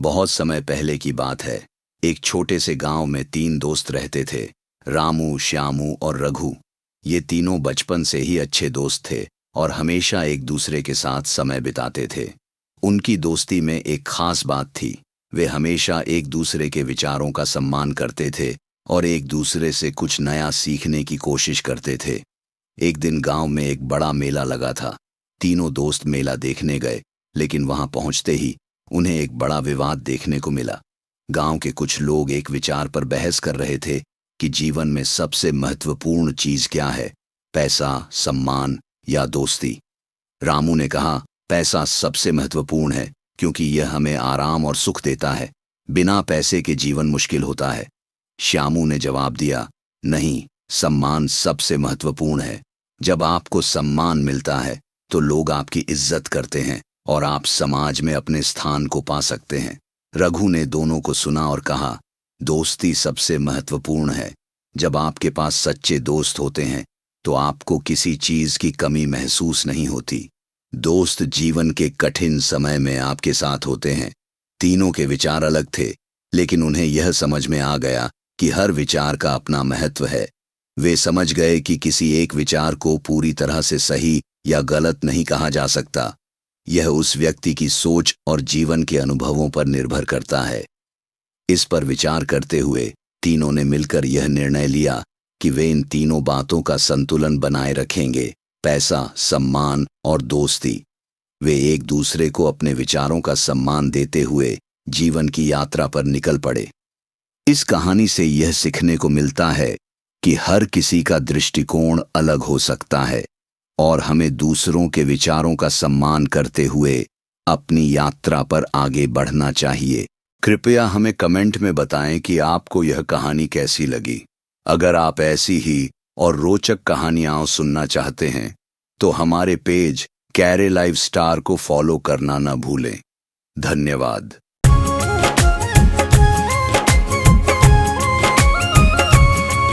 बहुत समय पहले की बात है। एक छोटे से गांव में 3 दोस्त रहते थे, रामू, श्यामू और रघु। ये तीनों बचपन से ही अच्छे दोस्त थे और हमेशा एक दूसरे के साथ समय बिताते थे। उनकी दोस्ती में एक खास बात थी। वे हमेशा एक दूसरे के विचारों का सम्मान करते थे और एक दूसरे से कुछ नया सीखने की कोशिश करते थे। एक दिन गांव में एक बड़ा मेला लगा था। तीनों दोस्त मेला देखने गए, लेकिन वहां पहुंचते ही उन्हें एक बड़ा विवाद देखने को मिला। गांव के कुछ लोग एक विचार पर बहस कर रहे थे कि जीवन में सबसे महत्वपूर्ण चीज क्या है, पैसा, सम्मान या दोस्ती। रामू ने कहा, पैसा सबसे महत्वपूर्ण है क्योंकि यह हमें आराम और सुख देता है। बिना पैसे के जीवन मुश्किल होता है। श्यामू ने जवाब दिया, नहीं, सम्मान सबसे महत्वपूर्ण है। जब आपको सम्मान मिलता है तो लोग आपकी इज्जत करते हैं और आप समाज में अपने स्थान को पा सकते हैं। रघु ने दोनों को सुना और कहा, दोस्ती सबसे महत्वपूर्ण है। जब आपके पास सच्चे दोस्त होते हैं तो आपको किसी चीज की कमी महसूस नहीं होती। दोस्त जीवन के कठिन समय में आपके साथ होते हैं। तीनों के विचार अलग थे, लेकिन उन्हें यह समझ में आ गया कि हर विचार का अपना महत्व है। वे समझ गए कि किसी एक विचार को पूरी तरह से सही या गलत नहीं कहा जा सकता। यह उस व्यक्ति की सोच और जीवन के अनुभवों पर निर्भर करता है। इस पर विचार करते हुए तीनों ने मिलकर यह निर्णय लिया कि वे इन तीनों बातों का संतुलन बनाए रखेंगे, पैसा, सम्मान और दोस्ती। वे एक दूसरे को अपने विचारों का सम्मान देते हुए जीवन की यात्रा पर निकल पड़े। इस कहानी से यह सीखने को मिलता है कि हर किसी का दृष्टिकोण अलग हो सकता है और हमें दूसरों के विचारों का सम्मान करते हुए अपनी यात्रा पर आगे बढ़ना चाहिए। कृपया हमें कमेंट में बताएं कि आपको यह कहानी कैसी लगी। अगर आप ऐसी ही और रोचक कहानियां सुनना चाहते हैं तो हमारे पेज कैरे लाइव स्टार को फॉलो करना न भूलें। धन्यवाद।